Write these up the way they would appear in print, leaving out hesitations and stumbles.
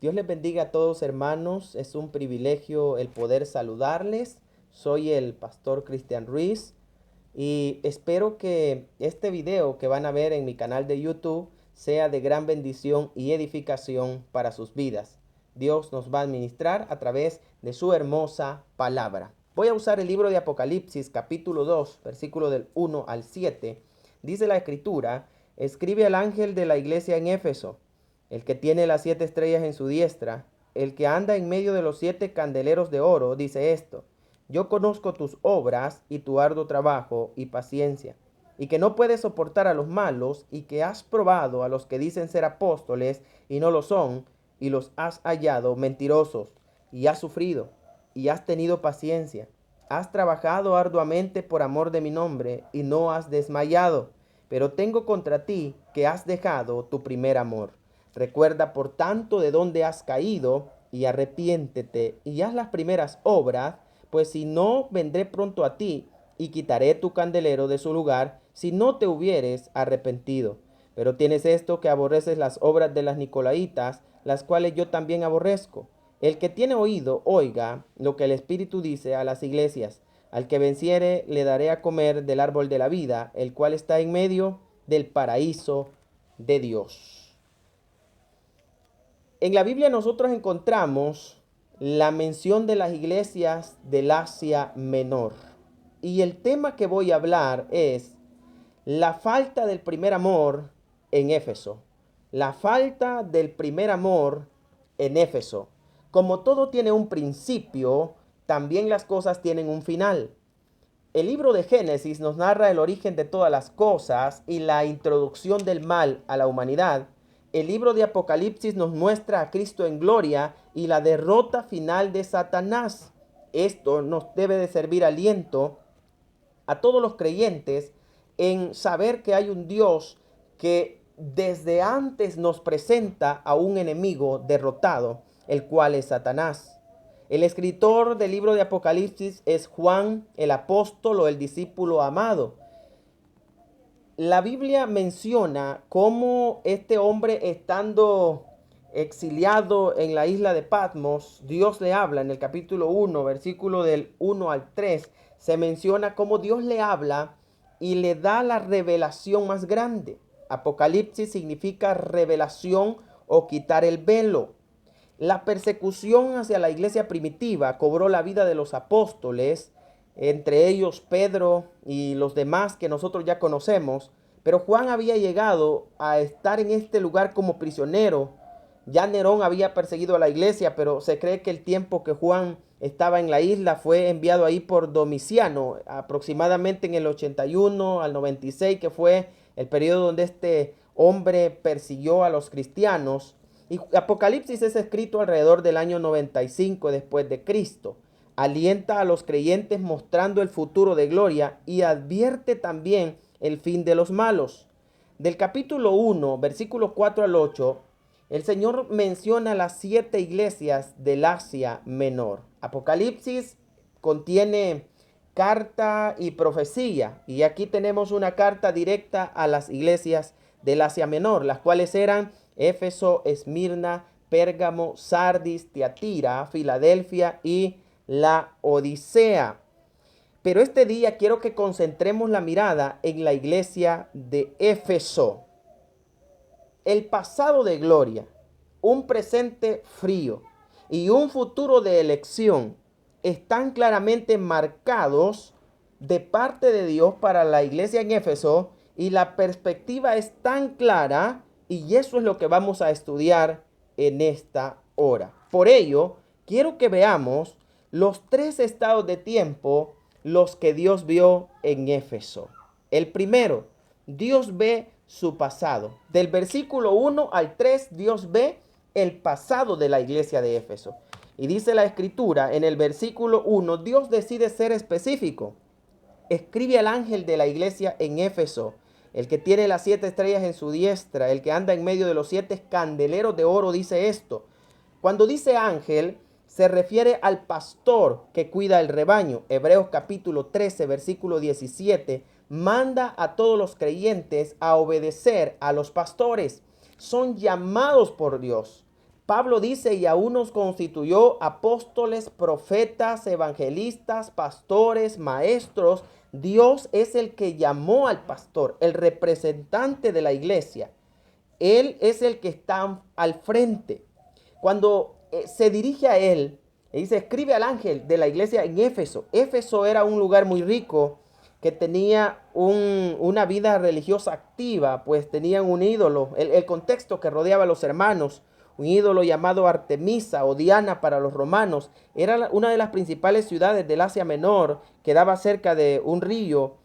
Dios les bendiga a todos, hermanos. Es un privilegio el poder saludarles. Soy el pastor Cristian Ruiz y espero que este video que van a ver en mi canal de YouTube sea de gran bendición y edificación para sus vidas. Dios nos va a administrar a través de su hermosa palabra. Voy a usar el libro de Apocalipsis, capítulo 2, versículo del 1 al 7. Dice la escritura: escribe al ángel de la iglesia en Éfeso, el que tiene las 7 estrellas en su diestra, el que anda en medio de los 7 candeleros de oro, dice esto: yo conozco tus obras y tu arduo trabajo y paciencia, y que no puedes soportar a los malos, y que has probado a los que dicen ser apóstoles y no lo son, y los has hallado mentirosos, y has sufrido, y has tenido paciencia. Has trabajado arduamente por amor de mi nombre, y no has desmayado. Pero tengo contra ti que has dejado tu primer amor. Recuerda por tanto de dónde has caído, y arrepiéntete, y haz las primeras obras, pues si no, vendré pronto a ti, y quitaré tu candelero de su lugar, si no te hubieres arrepentido. Pero tienes esto, que aborreces las obras de las Nicolaitas, las cuales yo también aborrezco. El que tiene oído, oiga lo que el Espíritu dice a las iglesias. Al que venciere, le daré a comer del árbol de la vida, el cual está en medio del paraíso de Dios. En la Biblia nosotros encontramos la mención de las iglesias del Asia Menor. Y el tema que voy a hablar es la falta del primer amor en Éfeso. La falta del primer amor en Éfeso. Como todo tiene un principio, también las cosas tienen un final. El libro de Génesis nos narra el origen de todas las cosas y la introducción del mal a la humanidad. El libro de Apocalipsis nos muestra a Cristo en gloria y la derrota final de Satanás. Esto nos debe de servir aliento a todos los creyentes en saber que hay un Dios que desde antes nos presenta a un enemigo derrotado, el cual es Satanás. El escritor del libro de Apocalipsis es Juan, el apóstol o el discípulo amado. La Biblia menciona cómo este hombre, estando exiliado en la isla de Patmos, Dios le habla en el capítulo 1, versículo del 1 al 3. Se menciona cómo Dios le habla y le da la revelación más grande. Apocalipsis significa revelación o quitar el velo. La persecución hacia la iglesia primitiva cobró la vida de los apóstoles, entre ellos Pedro y los demás que nosotros ya conocemos. Pero Juan había llegado a estar en este lugar como prisionero. Ya Nerón había perseguido a la iglesia, pero se cree que el tiempo que Juan estaba en la isla fue enviado ahí por Domiciano, aproximadamente en el 81 al 96, que fue el periodo donde este hombre persiguió a los cristianos. Y Apocalipsis es escrito alrededor del año 95 después de Cristo. Alienta a los creyentes mostrando el futuro de gloria y advierte también el fin de los malos. Del capítulo 1, versículos 4 al 8, el Señor menciona las 7 iglesias del Asia Menor. Apocalipsis contiene carta y profecía, y aquí tenemos una carta directa a las iglesias del Asia Menor, las cuales eran Éfeso, Esmirna, Pérgamo, Sardis, Tiatira, Filadelfia y la Odisea. Pero este día quiero que concentremos la mirada en la iglesia de Éfeso. El pasado de gloria, un presente frío y un futuro de elección están claramente marcados de parte de Dios para la iglesia en Éfeso, y la perspectiva es tan clara, y eso es lo que vamos a estudiar en esta hora. Por ello, quiero que veamos los 3 estados de tiempo los que Dios vio en Éfeso. El primero, Dios ve su pasado. Del versículo 1 al 3, Dios ve el pasado de la iglesia de Éfeso. Y dice la escritura en el versículo 1, Dios decide ser específico. Escribe al ángel de la iglesia en Éfeso, el que tiene las 7 estrellas en su diestra, el que anda en medio de los 7 candeleros de oro, dice esto. Cuando dice ángel, se refiere al pastor que cuida el rebaño. Hebreos capítulo 13, versículo 17, manda a todos los creyentes a obedecer a los pastores. Son llamados por Dios Pablo dice, y aún nos constituyó apóstoles, profetas, evangelistas, pastores, maestros. Dios es el que llamó al pastor, el representante de la iglesia. Él es el que está al frente. Cuando se dirige a él, le dice, escribe al ángel de la iglesia en Éfeso. Éfeso era un lugar muy rico que tenía una vida religiosa activa, pues tenían un ídolo, el contexto que rodeaba a los hermanos, un ídolo llamado Artemisa o Diana para los romanos. Era una de las principales ciudades del Asia Menor, quedaba cerca de un río.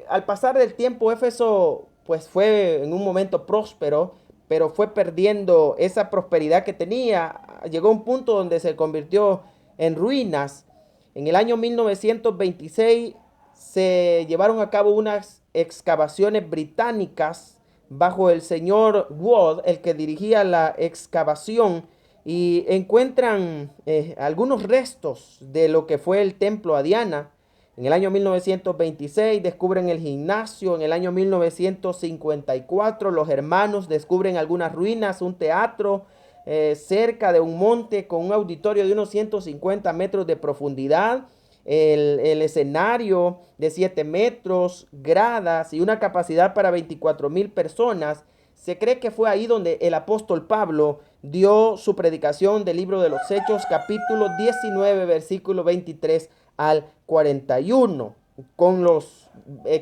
Al pasar del tiempo, Éfeso pues fue en un momento próspero, pero fue perdiendo esa prosperidad que tenía. Llegó a un punto donde se convirtió en ruinas. En el año 1926 se llevaron a cabo unas excavaciones británicas bajo el señor Wood, el que dirigía la excavación, y encuentran algunos restos de lo que fue el templo a Diana. En el año 1926 descubren el gimnasio. En el año 1954 los hermanos descubren algunas ruinas, un teatro cerca de un monte con un auditorio de unos 150 metros de profundidad. El escenario de 7 metros, gradas y una capacidad para 24,000 personas. Se cree que fue ahí donde el apóstol Pablo dio su predicación del libro de los Hechos, capítulo 19, versículo 23 al 41, con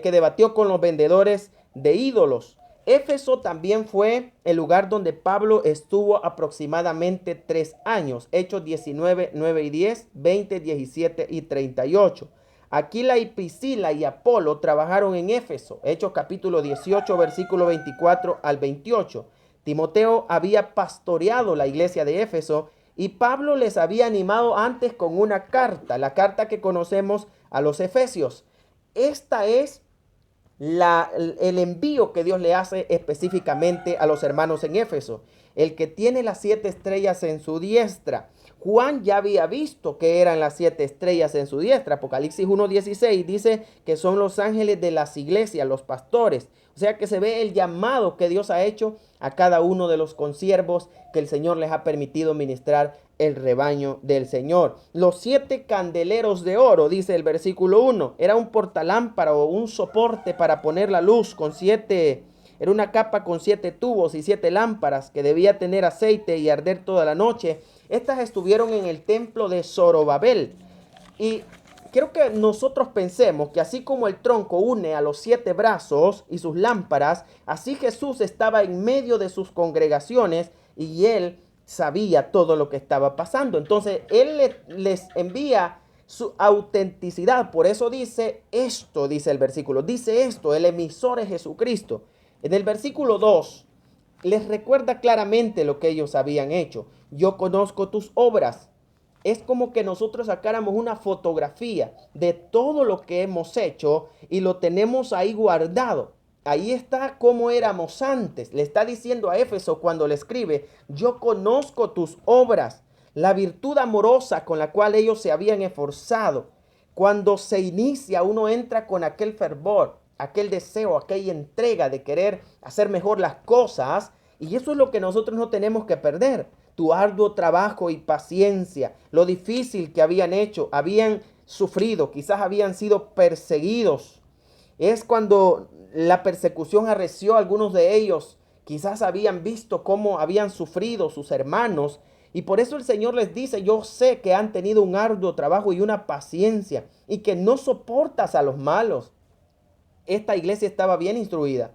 que debatió con los vendedores de ídolos. Éfeso también fue el lugar donde Pablo estuvo aproximadamente 3 años. Hechos 19, 9 y 10, 20, 17 y 38. Aquila y Priscila y Apolo trabajaron en Éfeso. Hechos capítulo 18, versículo 24 al 28. Timoteo había pastoreado la iglesia de Éfeso y Pablo les había animado antes con una carta, la carta que conocemos a los Efesios. Esta es el envío que Dios le hace específicamente a los hermanos en Éfeso. El que tiene las 7 estrellas en su diestra. Juan ya había visto que eran las 7 estrellas en su diestra. Apocalipsis 1:16 dice que son los ángeles de las iglesias, los pastores. O sea que se ve el llamado que Dios ha hecho a cada uno de los consiervos que el Señor les ha permitido ministrar el rebaño del Señor. Los 7 candeleros de oro, dice el versículo 1, era un portalámpara o un soporte para poner la luz con 7. Era una capa con 7 tubos y 7 lámparas que debía tener aceite y arder toda la noche. Estas estuvieron en el templo de Zorobabel. Y quiero que nosotros pensemos que así como el tronco une a los 7 brazos y sus lámparas, así Jesús estaba en medio de sus congregaciones y él sabía todo lo que estaba pasando. Entonces él les envía su autenticidad. Por eso dice esto, dice el versículo. Dice esto, el emisor es Jesucristo. En el versículo 2 les recuerda claramente lo que ellos habían hecho. Yo conozco tus obras. Es como que nosotros sacáramos una fotografía de todo lo que hemos hecho y lo tenemos ahí guardado. Ahí está cómo éramos antes. Le está diciendo a Éfeso cuando le escribe, yo conozco tus obras, la virtud amorosa con la cual ellos se habían esforzado. Cuando se inicia, uno entra con aquel fervor, aquel deseo, aquella entrega de querer hacer mejor las cosas. Y eso es lo que nosotros no tenemos que perder. Tu arduo trabajo y paciencia, lo difícil que habían hecho, habían sufrido, quizás habían sido perseguidos. Es cuando la persecución arreció a algunos de ellos, quizás habían visto cómo habían sufrido sus hermanos. Y por eso el Señor les dice, yo sé que han tenido un arduo trabajo y una paciencia y que no soportas a los malos. Esta iglesia estaba bien instruida,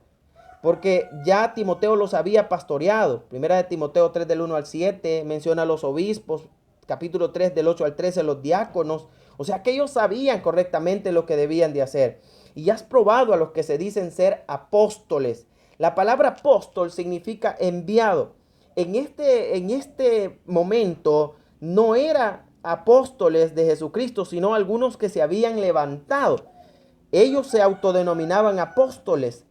porque ya Timoteo los había pastoreado. Primera de Timoteo 3 del 1 al 7 menciona a los obispos, capítulo 3 del 8 al 13 los diáconos. O sea que ellos sabían correctamente lo que debían de hacer. Y has probado a los que se dicen ser apóstoles. La palabra apóstol significa enviado. En este momento no eran apóstoles de Jesucristo, sino algunos que se habían levantado. Ellos se autodenominaban apóstoles,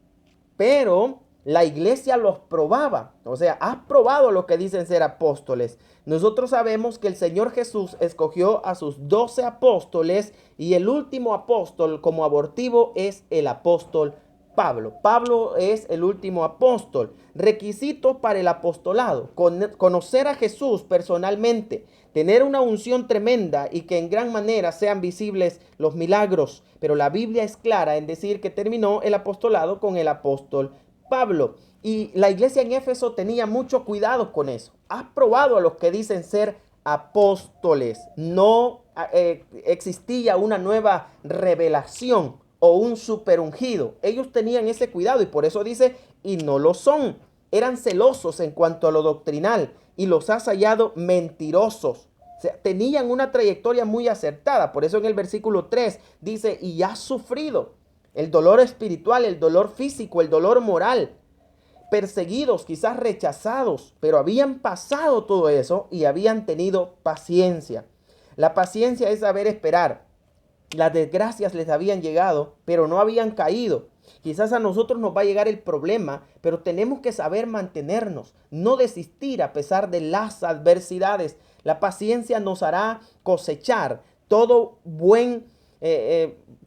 pero la iglesia los probaba. O sea, has probado lo que dicen ser apóstoles. Nosotros sabemos que el Señor Jesús escogió a sus 12 apóstoles y el último apóstol como abortivo es el apóstol Pablo. Pablo es el último apóstol. Requisitos para el apostolado: conocer a Jesús personalmente, tener una unción tremenda y que en gran manera sean visibles los milagros. Pero la Biblia es clara en decir que terminó el apostolado con el apóstol Pablo. Y la iglesia en Éfeso tenía mucho cuidado con eso. Has probado a los que dicen ser apóstoles. No existía una nueva revelación o un superungido. Ellos tenían ese cuidado y por eso dice, y no lo son. Eran celosos en cuanto a lo doctrinal y los has hallado mentirosos. O sea, tenían una trayectoria muy acertada. Por eso en el versículo 3 dice, y has sufrido el dolor espiritual, el dolor físico, el dolor moral, perseguidos, quizás rechazados, pero habían pasado todo eso y habían tenido paciencia. La paciencia es saber esperar. Las desgracias les habían llegado, pero no habían caído. Quizás a nosotros nos va a llegar el problema, pero tenemos que saber mantenernos, no desistir a pesar de las adversidades. La paciencia nos hará cosechar todo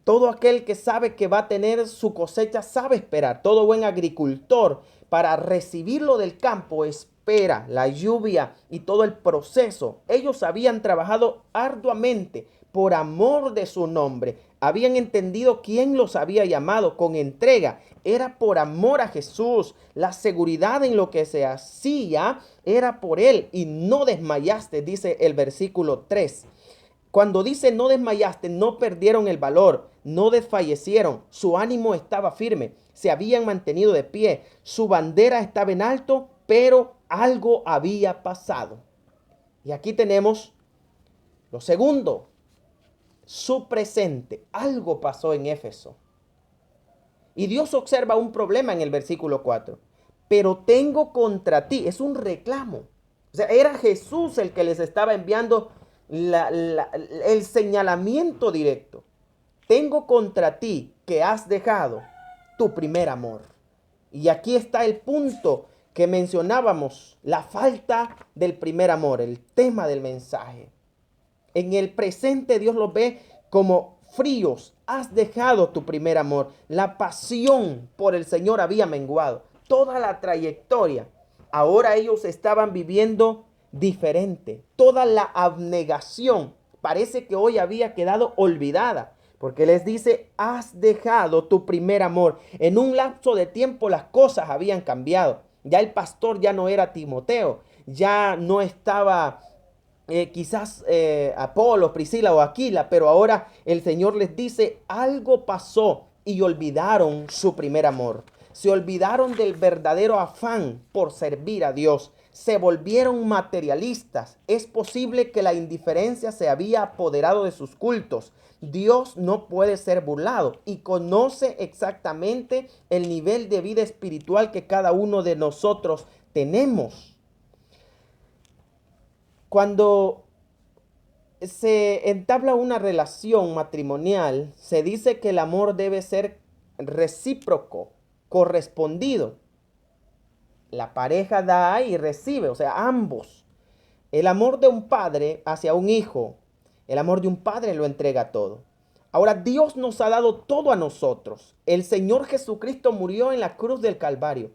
todo aquel que sabe que va a tener su cosecha sabe esperar. Todo buen agricultor para recibirlo del campo espera la lluvia y todo el proceso. Ellos habían trabajado arduamente por amor de su nombre. Habían entendido quién los había llamado con entrega. Era por amor a Jesús. La seguridad en lo que se hacía era por Él. Y no desmayaste, dice el versículo 3. Cuando dice no desmayaste, no perdieron el valor, no desfallecieron. Su ánimo estaba firme, se habían mantenido de pie. Su bandera estaba en alto, pero algo había pasado. Y aquí tenemos lo segundo. Su presente. Algo pasó en Éfeso. Y Dios observa un problema en el versículo 4. Pero tengo contra ti. Es un reclamo. O sea, era Jesús el que les estaba enviando el señalamiento directo. Tengo contra ti que has dejado tu primer amor. Y aquí está el punto que mencionábamos. La falta del primer amor. El tema del mensaje. En el presente Dios los ve como fríos. Has dejado tu primer amor. La pasión por el Señor había menguado. Toda la trayectoria. Ahora ellos estaban viviendo diferente. Toda la abnegación parece que hoy había quedado olvidada. Porque les dice, has dejado tu primer amor. En un lapso de tiempo las cosas habían cambiado. Ya el pastor ya no era Timoteo. Ya no estaba quizás Apolo, Priscila o Aquila, pero ahora el Señor les dice, algo pasó y olvidaron su primer amor. Se olvidaron del verdadero afán por servir a Dios. Se volvieron materialistas. Es posible que la indiferencia se había apoderado de sus cultos. Dios no puede ser burlado y conoce exactamente el nivel de vida espiritual que cada uno de nosotros tenemos. Cuando se entabla una relación matrimonial, se dice que el amor debe ser recíproco, correspondido. La pareja da y recibe, o sea, ambos. El amor de un padre hacia un hijo, el amor de un padre lo entrega todo. Ahora Dios nos ha dado todo a nosotros. El Señor Jesucristo murió en la cruz del Calvario.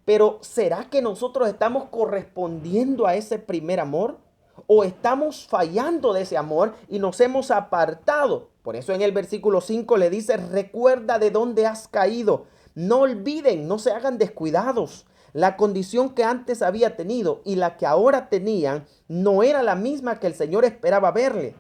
Pero ¿será que nosotros estamos correspondiendo a ese primer amor? ¿O estamos fallando de ese amor y nos hemos apartado? Por eso en el versículo 5 le dice, recuerda de dónde has caído. No olviden, no se hagan descuidados. La condición que antes había tenido y la que ahora tenían no era la misma que el Señor esperaba verle.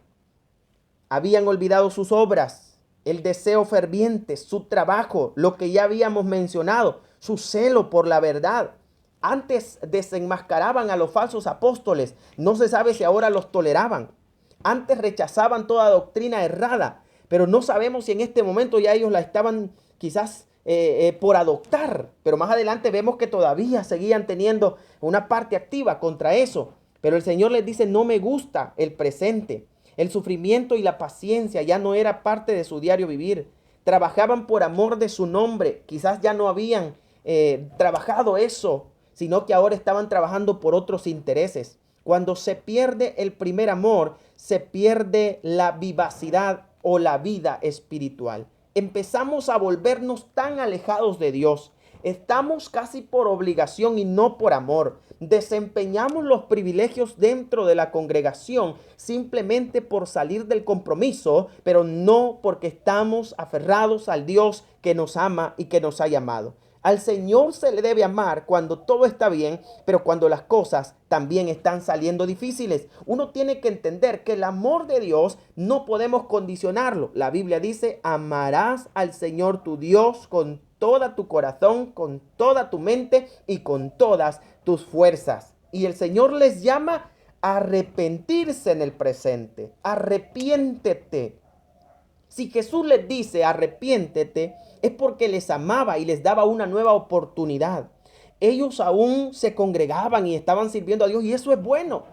Habían olvidado sus obras, el deseo ferviente, su trabajo, lo que ya habíamos mencionado, su celo por la verdad. Antes desenmascaraban a los falsos apóstoles. No se sabe si ahora los toleraban. Antes rechazaban toda doctrina errada. Pero no sabemos si en este momento ya ellos la estaban quizás por adoptar. Pero más adelante vemos que todavía seguían teniendo una parte activa contra eso. Pero el Señor les dice, no me gusta el presente. El sufrimiento y la paciencia ya no era parte de su diario vivir. Trabajaban por amor de su nombre. Quizás ya no habían trabajado eso, sino que ahora estaban trabajando por otros intereses. Cuando se pierde el primer amor, se pierde la vivacidad o la vida espiritual. empezamos a volvernos tan alejados de Dios. Estamos casi por obligación y no por amor. Desempeñamos los privilegios dentro de la congregación simplemente por salir del compromiso, pero no porque estamos aferrados al Dios que nos ama y que nos ha llamado. Al Señor se le debe amar cuando todo está bien, pero cuando las cosas también están saliendo difíciles. Uno tiene que entender que el amor de Dios no podemos condicionarlo. La Biblia dice, amarás al Señor tu Dios con toda tu corazón, con toda tu mente y con todas tus fuerzas. Y el Señor les llama a arrepentirse en el presente. Arrepiéntete. Si Jesús les dice arrepiéntete, es porque les amaba y les daba una nueva oportunidad. Ellos aún se congregaban y estaban sirviendo a Dios y eso es bueno.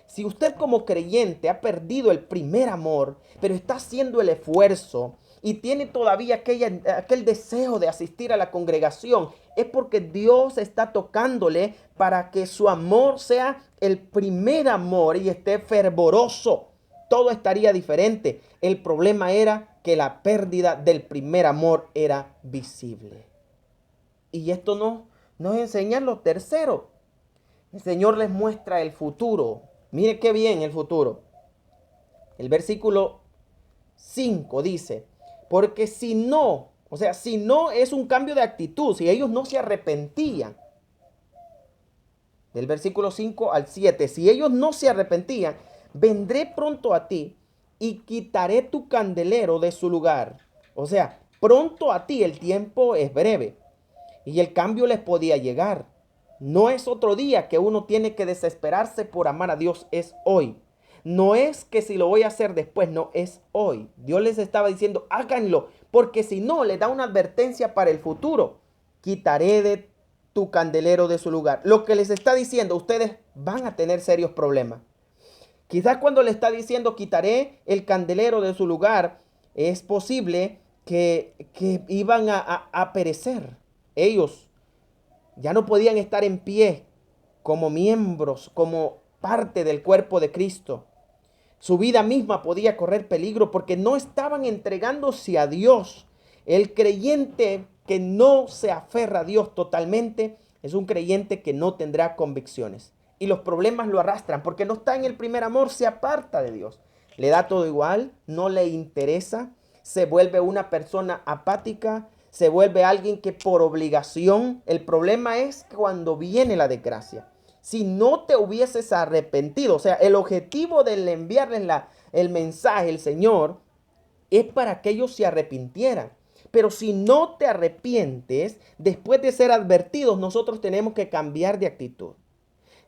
Si usted como creyente ha perdido el primer amor, pero está haciendo el esfuerzo y tiene todavía aquel deseo de asistir a la congregación, es porque Dios está tocándole para que su amor sea el primer amor y esté fervoroso. Todo estaría diferente. El problema era que la pérdida del primer amor era visible. Y esto nos enseña lo tercero. El Señor les muestra el futuro. Mire qué bien el futuro. El versículo 5 dice, porque si no es un cambio de actitud, si ellos no se arrepentían, del versículo 5 al 7, si ellos no se arrepentían, vendré pronto a ti y quitaré tu candelero de su lugar. O sea, pronto a ti, el tiempo es breve y el cambio les podía llegar. No es otro día que uno tiene que desesperarse por amar a Dios, es hoy. No es que si lo voy a hacer después, no, es hoy. Dios les estaba diciendo, háganlo, porque si no, les da una advertencia para el futuro. Quitaré de tu candelero de su lugar. Lo que les está diciendo, ustedes van a tener serios problemas. Quizás cuando le está diciendo quitaré el candelero de su lugar, es posible que iban a perecer. Ellos ya no podían estar en pie como miembros, como parte del cuerpo de Cristo. Su vida misma podía correr peligro porque no estaban entregándose a Dios. El creyente que no se aferra a Dios totalmente es un creyente que no tendrá convicciones. Y los problemas lo arrastran porque no está en el primer amor, se aparta de Dios. Le da todo igual, no le interesa, se vuelve una persona apática, se vuelve alguien que por obligación. El problema es cuando viene la desgracia. Si no te hubieses arrepentido, o sea, el objetivo del enviarles el mensaje, el Señor, es para que ellos se arrepintieran. Pero si no te arrepientes, después de ser advertidos, nosotros tenemos que cambiar de actitud.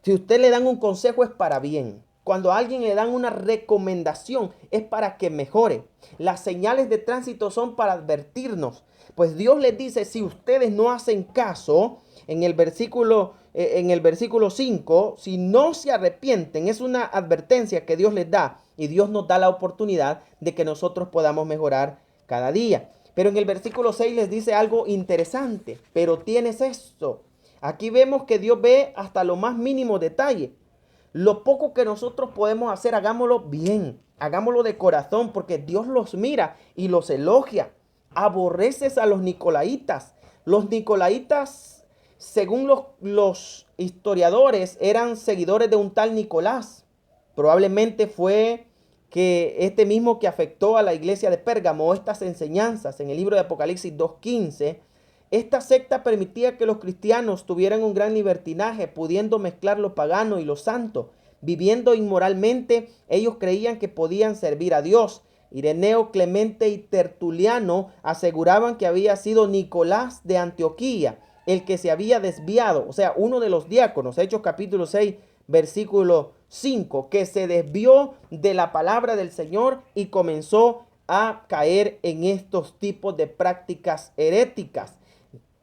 Si usted le dan un consejo es para bien. Cuando a alguien le dan una recomendación es para que mejore. Las señales de tránsito son para advertirnos. Pues Dios les dice, si ustedes no hacen caso, en el versículo 5, si no se arrepienten, es una advertencia que Dios les da. Y Dios nos da la oportunidad de que nosotros podamos mejorar cada día. Pero en el versículo 6 les dice algo interesante. Pero tienes esto. Aquí vemos que Dios ve hasta lo más mínimo detalle. Lo poco que nosotros podemos hacer, hagámoslo bien. Hagámoslo de corazón porque Dios los mira y los elogia. Aborreces a los nicolaitas. Los nicolaitas, según los historiadores, eran seguidores de un tal Nicolás. Probablemente fue que este mismo que afectó a la iglesia de Pérgamo, estas enseñanzas en el libro de Apocalipsis 2:15. Esta secta permitía que los cristianos tuvieran un gran libertinaje, pudiendo mezclar lo pagano y lo santo. Viviendo inmoralmente, ellos creían que podían servir a Dios. Ireneo, Clemente y Tertuliano aseguraban que había sido Nicolás de Antioquía el que se había desviado, o sea, uno de los diáconos, Hechos capítulo 6, versículo 5, que se desvió de la palabra del Señor y comenzó a caer en estos tipos de prácticas heréticas.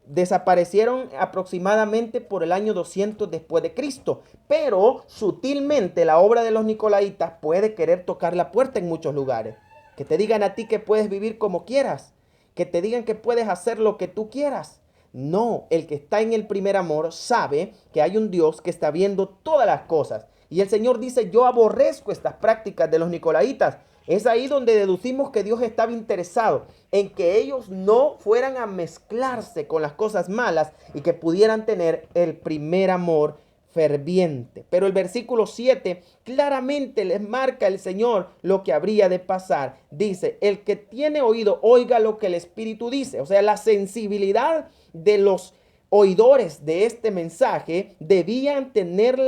Desaparecieron aproximadamente por el año 200 después de Cristo, pero sutilmente la obra de los nicolaitas puede querer tocar la puerta en muchos lugares. Que te digan a ti que puedes vivir como quieras, que te digan que puedes hacer lo que tú quieras. No, el que está en el primer amor sabe que hay un Dios que está viendo todas las cosas. Y el Señor dice, yo aborrezco estas prácticas de los nicolaitas. Es ahí donde deducimos que Dios estaba interesado en que ellos no fueran a mezclarse con las cosas malas y que pudieran tener el primer amor ferviente. Pero el versículo 7 claramente les marca el Señor lo que habría de pasar. Dice, el que tiene oído, oiga lo que el Espíritu dice. O sea, la sensibilidad de los oidores de este mensaje debían tener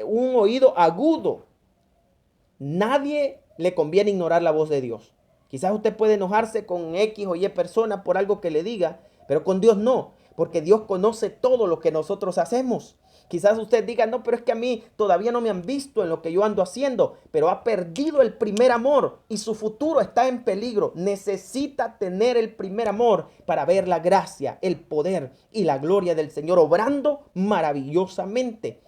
un oído agudo. Nadie le conviene ignorar la voz de Dios. Quizás usted puede enojarse con X o Y persona por algo que le diga, pero con Dios no, porque Dios conoce todo lo que nosotros hacemos. Quizás usted diga, no, pero es que a mí todavía no me han visto en lo que yo ando haciendo, pero ha perdido el primer amor y su futuro está en peligro. Necesita tener el primer amor para ver la gracia, el poder y la gloria del Señor obrando maravillosamente.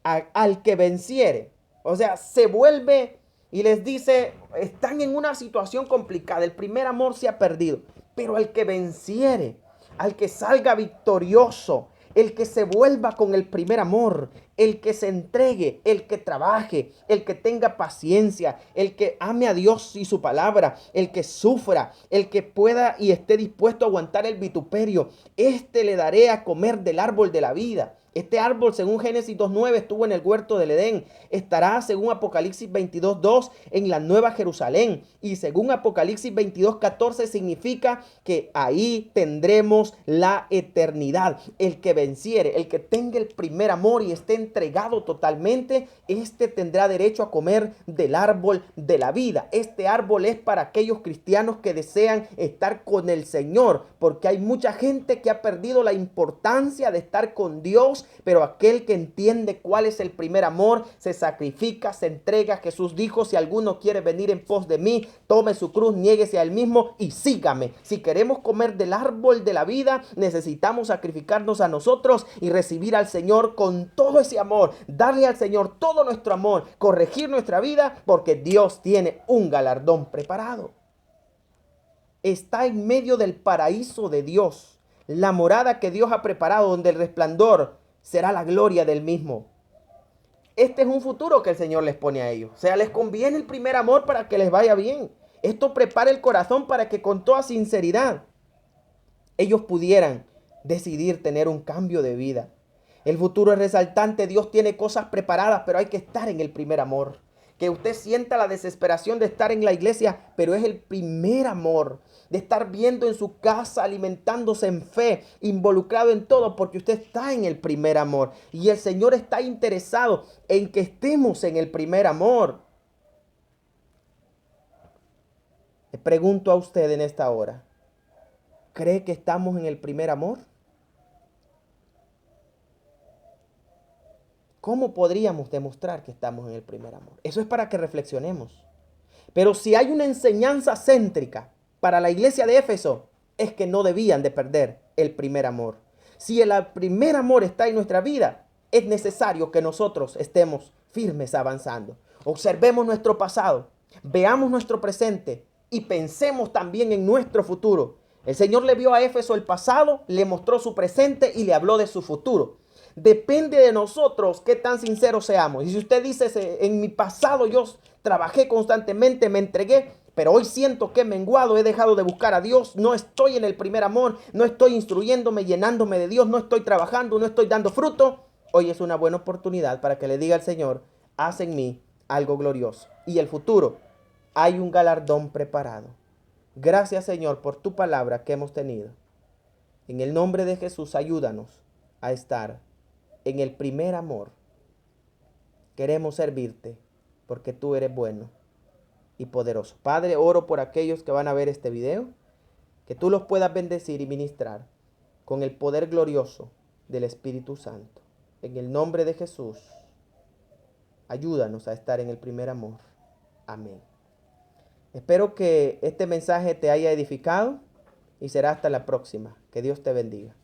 Al que venciere, o sea, se vuelve y les dice, están en una situación complicada, el primer amor se ha perdido, pero al que venciere, al que salga victorioso, el que se vuelva con el primer amor, el que se entregue, el que trabaje, el que tenga paciencia, el que ame a Dios y su palabra, el que sufra, el que pueda y esté dispuesto a aguantar el vituperio, este le daré a comer del árbol de la vida. Este árbol, según Génesis 2.9, estuvo en el huerto del Edén. Estará, según Apocalipsis 22.2, en la Nueva Jerusalén. Y según Apocalipsis 22.14, significa que ahí tendremos la eternidad. El que venciere, el que tenga el primer amor y esté entregado totalmente, este tendrá derecho a comer del árbol de la vida. Este árbol es para aquellos cristianos que desean estar con el Señor, porque hay mucha gente que ha perdido la importancia de estar con Dios. Pero aquel que entiende cuál es el primer amor, se sacrifica, se entrega. Jesús dijo, si alguno quiere venir en pos de mí, tome su cruz, niéguese a él mismo y sígame. Si queremos comer del árbol de la vida, necesitamos sacrificarnos a nosotros y recibir al Señor con todo ese amor, darle al Señor todo nuestro amor, corregir nuestra vida, porque Dios tiene un galardón preparado. Está en medio del paraíso de Dios, la morada que Dios ha preparado, donde el resplandor será la gloria del mismo. Este es un futuro que el Señor les pone a ellos. O sea, les conviene el primer amor para que les vaya bien. Esto prepara el corazón para que con toda sinceridad ellos pudieran decidir tener un cambio de vida. El futuro es resaltante. Dios tiene cosas preparadas, pero hay que estar en el primer amor. Que usted sienta la desesperación de estar en la iglesia, pero es el primer amor, de estar viendo en su casa, alimentándose en fe, involucrado en todo, porque usted está en el primer amor. Y el Señor está interesado en que estemos en el primer amor. Le pregunto a usted en esta hora, ¿cree que estamos en el primer amor? ¿Cómo podríamos demostrar que estamos en el primer amor? Eso es para que reflexionemos. Pero si hay una enseñanza céntrica para la iglesia de Éfeso, es que no debían de perder el primer amor. Si el primer amor está en nuestra vida, es necesario que nosotros estemos firmes avanzando. Observemos nuestro pasado, veamos nuestro presente y pensemos también en nuestro futuro. El Señor le vio a Éfeso el pasado, le mostró su presente y le habló de su futuro. Depende de nosotros qué tan sinceros seamos. Y si usted dice, en mi pasado yo trabajé constantemente, me entregué, pero hoy siento que he menguado, he dejado de buscar a Dios, no estoy en el primer amor, no estoy instruyéndome, llenándome de Dios, no estoy trabajando, no estoy dando fruto. Hoy es una buena oportunidad para que le diga al Señor, haz en mí algo glorioso. Y el futuro, hay un galardón preparado. Gracias, Señor, por tu palabra que hemos tenido. En el nombre de Jesús, ayúdanos a estar en el primer amor. Queremos servirte porque tú eres bueno y poderoso. Padre, oro por aquellos que van a ver este video, que tú los puedas bendecir y ministrar con el poder glorioso del Espíritu Santo. En el nombre de Jesús, ayúdanos a estar en el primer amor. Amén. Espero que este mensaje te haya edificado y será hasta la próxima. Que Dios te bendiga.